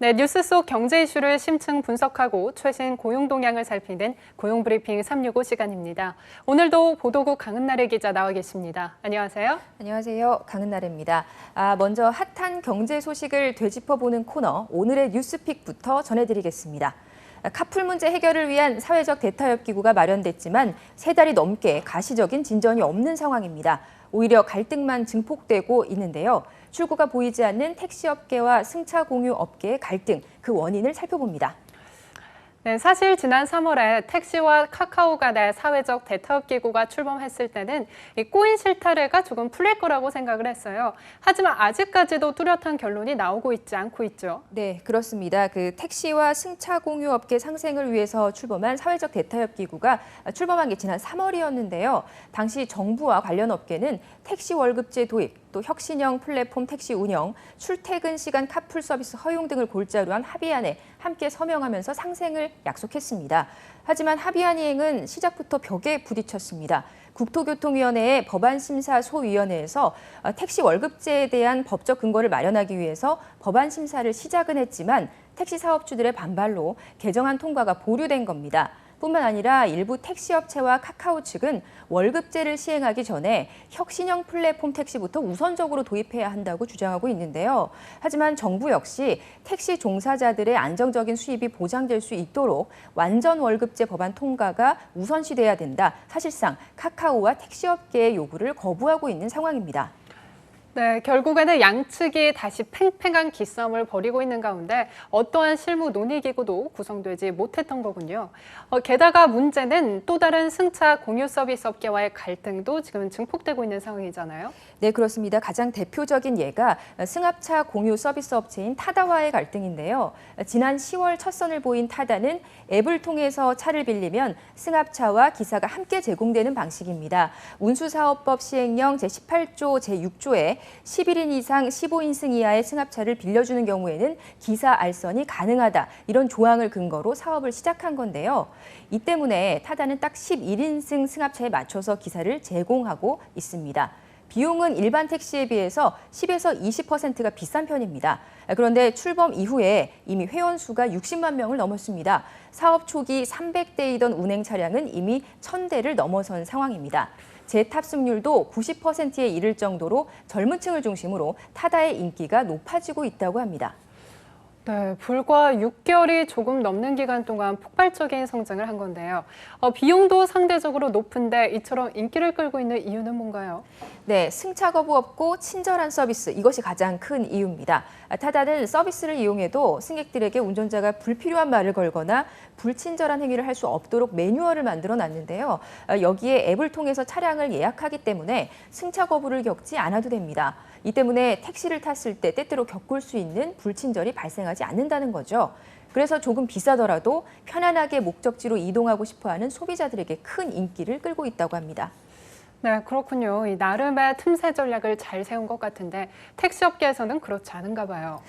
네, 뉴스 속 경제 이슈를 심층 분석하고 최신 고용 동향을 살피는 고용브리핑 365 시간입니다. 오늘도 보도국 강은나래 기자 나와 계십니다. 안녕하세요. 안녕하세요. 강은나래입니다. 먼저 핫한 경제 소식을 되짚어보는 코너 오늘의 뉴스픽부터 전해드리겠습니다. 카풀 문제 해결을 위한 사회적 대타협 기구가 마련됐지만 3달이 넘게 가시적인 진전이 없는 상황입니다. 오히려 갈등만 증폭되고 있는데요. 출구가 보이지 않는 택시업계와 승차 공유 업계의 갈등, 그 원인을 살펴봅니다. 네, 사실 지난 3월에 택시와 카카오 간의 사회적 대타협 기구가 출범했을 때는 이 꼬인 실타래가 조금 풀릴 거라고 생각을 했어요. 하지만 아직까지도 뚜렷한 결론이 나오고 있지 않고 있죠. 네, 그렇습니다. 택시와 승차 공유 업계 상생을 위해서 출범한 사회적 대타협 기구가 출범한 게 지난 3월이었는데요. 당시 정부와 관련 업계는 택시 월급제 도입, 또 혁신형 플랫폼 택시 운영, 출퇴근 시간 카풀 서비스 허용 등을 골자로 한 합의안에 함께 서명하면서 상생을 약속했습니다. 하지만 합의안 이행은 시작부터 벽에 부딪혔습니다. 국토교통위원회의 법안심사소위원회에서 택시 월급제에 대한 법적 근거를 마련하기 위해서 법안 심사를 시작은 했지만 택시 사업주들의 반발로 개정안 통과가 보류된 겁니다. 뿐만 아니라 일부 택시업체와 카카오 측은 월급제를 시행하기 전에 혁신형 플랫폼 택시부터 우선적으로 도입해야 한다고 주장하고 있는데요. 하지만 정부 역시 택시 종사자들의 안정적인 수입이 보장될 수 있도록 완전 월급제 법안 통과가 우선시돼야 된다. 사실상 카카오와 택시업계의 요구를 거부하고 있는 상황입니다. 네, 결국에는 양측이 다시 팽팽한 기싸움을 벌이고 있는 가운데 어떠한 실무 논의기구도 구성되지 못했던 거군요. 게다가 문제는 또 다른 승차 공유 서비스 업계와의 갈등도 지금 증폭되고 있는 상황이잖아요. 네, 그렇습니다. 가장 대표적인 예가 승합차 공유 서비스 업체인 타다와의 갈등인데요. 지난 10월 첫 선을 보인 타다는 앱을 통해서 차를 빌리면 승합차와 기사가 함께 제공되는 방식입니다. 운수사업법 시행령 제18조 제6조에 11인 이상 15인승 이하의 승합차를 빌려주는 경우에는 기사 알선이 가능하다. 이런 조항을 근거로 사업을 시작한 건데요. 이 때문에 타다는 딱 11인승 승합차에 맞춰서 기사를 제공하고 있습니다. 비용은 일반 택시에 비해서 10에서 20%가 비싼 편입니다. 그런데 출범 이후에 이미 회원 수가 60만 명을 넘었습니다. 사업 초기 300대이던 운행 차량은 이미 1000대를 넘어선 상황입니다. 재탑승률도 90%에 이를 정도로 젊은 층을 중심으로 타다의 인기가 높아지고 있다고 합니다. 네, 불과 6개월이 조금 넘는 기간 동안 폭발적인 성장을 한 건데요. 비용도 상대적으로 높은데 이처럼 인기를 끌고 있는 이유는 뭔가요? 네, 승차 거부 없고 친절한 서비스, 이것이 가장 큰 이유입니다. 타다는 서비스를 이용해도 승객들에게 운전자가 불필요한 말을 걸거나 불친절한 행위를 할 수 없도록 매뉴얼을 만들어 놨는데요. 여기에 앱을 통해서 차량을 예약하기 때문에 승차 거부를 겪지 않아도 됩니다. 이 때문에 택시를 탔을 때 때때로 겪을 수 있는 불친절이 발생하지 않는다는 거죠. 그래서 조금 비싸더라도 편안하게 목적지로 이동하고 싶어하는 소비자들에게 큰 인기를 끌고 있다고 합니다. 네, 그렇군요. 이 나름의 틈새 전략을 잘 세운 것 같은데 택시업계에서는 그렇지 않은가 봐요.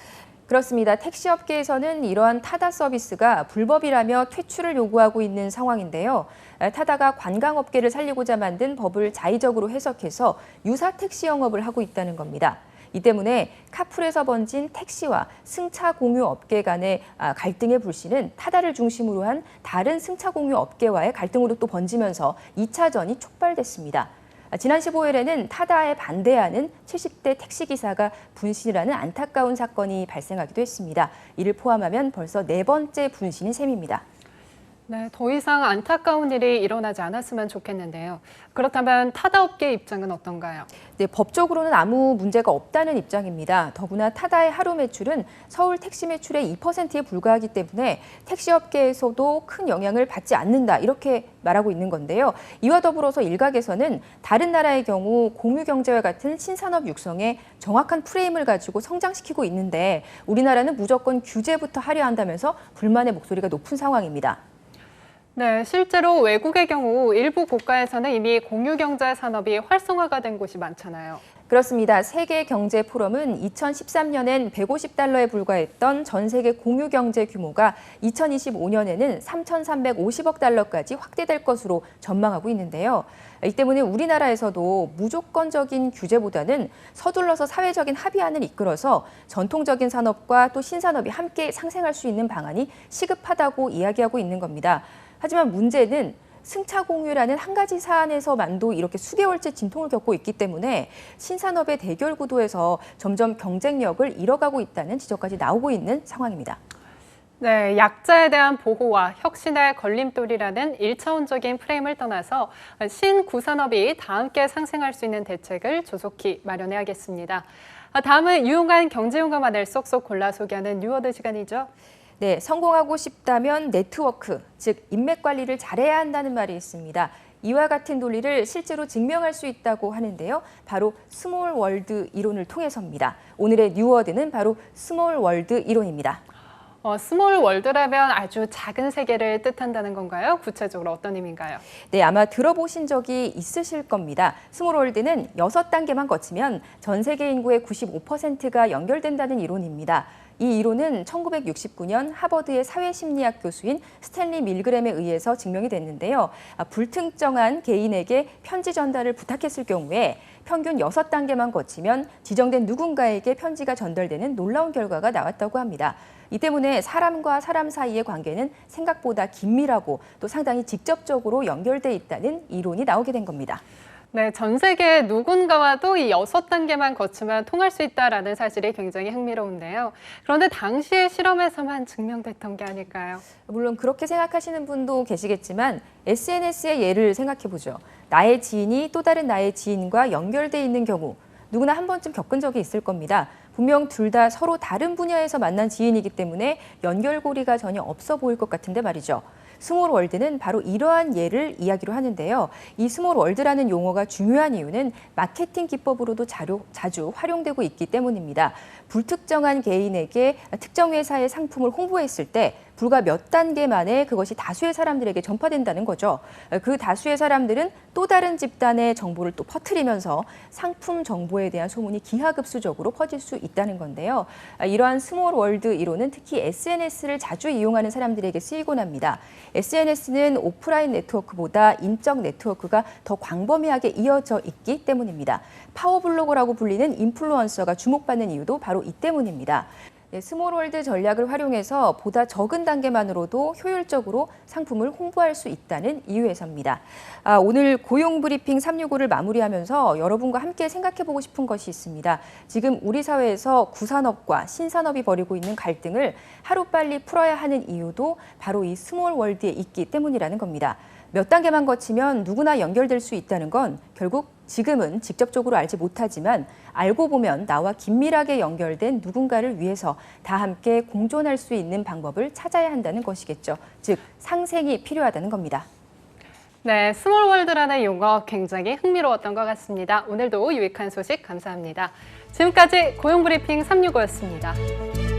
그렇습니다. 택시업계에서는 이러한 타다 서비스가 불법이라며 퇴출을 요구하고 있는 상황인데요. 타다가 관광업계를 살리고자 만든 법을 자의적으로 해석해서 유사 택시 영업을 하고 있다는 겁니다. 이 때문에 카풀에서 번진 택시와 승차 공유 업계 간의 갈등의 불씨는 타다를 중심으로 한 다른 승차 공유 업계와의 갈등으로 또 번지면서 2차전이 촉발됐습니다. 지난 15일에는 타다에 반대하는 70대 택시기사가 분신이라는 안타까운 사건이 발생하기도 했습니다. 이를 포함하면 벌써 4번째 분신인 셈입니다. 네, 더 이상 안타까운 일이 일어나지 않았으면 좋겠는데요. 그렇다면 타다 업계 입장은 어떤가요? 네, 법적으로는 아무 문제가 없다는 입장입니다. 더구나 타다의 하루 매출은 서울 택시 매출의 2%에 불과하기 때문에 택시업계에서도 큰 영향을 받지 않는다, 이렇게 말하고 있는 건데요. 이와 더불어서 일각에서는 다른 나라의 경우 공유경제와 같은 신산업 육성에 정확한 프레임을 가지고 성장시키고 있는데 우리나라는 무조건 규제부터 하려 한다면서 불만의 목소리가 높은 상황입니다. 네, 실제로 외국의 경우 일부 국가에서는 이미 공유경제 산업이 활성화가 된 곳이 많잖아요. 그렇습니다. 세계경제포럼은 2013년엔 150달러에 불과했던 전 세계 공유 경제 규모가 2025년에는 3,350억 달러까지 확대될 것으로 전망하고 있는데요. 이 때문에 우리나라에서도 무조건적인 규제보다는 서둘러서 사회적인 합의안을 이끌어서 전통적인 산업과 또 신산업이 함께 상생할 수 있는 방안이 시급하다고 이야기하고 있는 겁니다. 하지만 문제는 승차 공유라는 한 가지 사안에서만도 이렇게 수개월째 진통을 겪고 있기 때문에 신산업의 대결 구도에서 점점 경쟁력을 잃어가고 있다는 지적까지 나오고 있는 상황입니다. 네, 약자에 대한 보호와 혁신의 걸림돌이라는 1차원적인 프레임을 떠나서 신구산업이 다 함께 상생할 수 있는 대책을 조속히 마련해야겠습니다. 다음은 유용한 경제용어만을 쏙쏙 골라 소개하는 뉴워드 시간이죠. 네, 성공하고 싶다면 네트워크, 즉 인맥 관리를 잘해야 한다는 말이 있습니다. 이와 같은 논리를 실제로 증명할 수 있다고 하는데요. 바로 스몰 월드 이론을 통해서입니다. 오늘의 뉴워드는 바로 스몰 월드 이론입니다. 스몰 월드라면 아주 작은 세계를 뜻한다는 건가요? 구체적으로 어떤 의미인가요? 네, 아마 들어보신 적이 있으실 겁니다. 스몰 월드는 6단계만 거치면 전 세계 인구의 95%가 연결된다는 이론입니다. 이 이론은 1969년 하버드의 사회심리학 교수인 스탠리 밀그램에 의해서 증명이 됐는데요. 불특정한 개인에게 편지 전달을 부탁했을 경우에 평균 6단계만 거치면 지정된 누군가에게 편지가 전달되는 놀라운 결과가 나왔다고 합니다. 이 때문에 사람과 사람 사이의 관계는 생각보다 긴밀하고 또 상당히 직접적으로 연결돼 있다는 이론이 나오게 된 겁니다. 네, 전 세계 누군가와도 이 6단계만 거치면 통할 수 있다라는 사실이 굉장히 흥미로운데요. 그런데 당시의 실험에서만 증명됐던 게 아닐까요? 물론 그렇게 생각하시는 분도 계시겠지만 SNS의 예를 생각해 보죠. 나의 지인이 또 다른 나의 지인과 연결돼 있는 경우 누구나 한 번쯤 겪은 적이 있을 겁니다. 분명 둘 다 서로 다른 분야에서 만난 지인이기 때문에 연결고리가 전혀 없어 보일 것 같은데 말이죠. 스몰 월드는 바로 이러한 예를 이야기로 하는데요. 이 스몰 월드라는 용어가 중요한 이유는 마케팅 기법으로도 자주 활용되고 있기 때문입니다. 불특정한 개인에게 특정 회사의 상품을 홍보했을 때 불과 몇 단계 만에 그것이 다수의 사람들에게 전파된다는 거죠. 그 다수의 사람들은 또 다른 집단의 정보를 또 퍼뜨리면서 상품 정보에 대한 소문이 기하급수적으로 퍼질 수 있다는 건데요. 이러한 스몰 월드 이론은 특히 SNS를 자주 이용하는 사람들에게 쓰이곤 합니다. SNS는 오프라인 네트워크보다 인적 네트워크가 더 광범위하게 이어져 있기 때문입니다. 파워블로거라고 불리는 인플루언서가 주목받는 이유도 바로 이 때문입니다. 네, 스몰월드 전략을 활용해서 보다 적은 단계만으로도 효율적으로 상품을 홍보할 수 있다는 이유에서입니다. 오늘 고용 브리핑 365를 마무리하면서 여러분과 함께 생각해보고 싶은 것이 있습니다. 지금 우리 사회에서 구산업과 신산업이 벌이고 있는 갈등을 하루빨리 풀어야 하는 이유도 바로 이 스몰월드에 있기 때문이라는 겁니다. 몇 단계만 거치면 누구나 연결될 수 있다는 건 결국 지금은 직접적으로 알지 못하지만 알고 보면 나와 긴밀하게 연결된 누군가를 위해서 다 함께 공존할 수 있는 방법을 찾아야 한다는 것이겠죠. 즉, 상생이 필요하다는 겁니다. 네, 스몰월드라는 용어 굉장히 흥미로웠던 것 같습니다. 오늘도 유익한 소식 감사합니다. 지금까지 고용브리핑 365였습니다.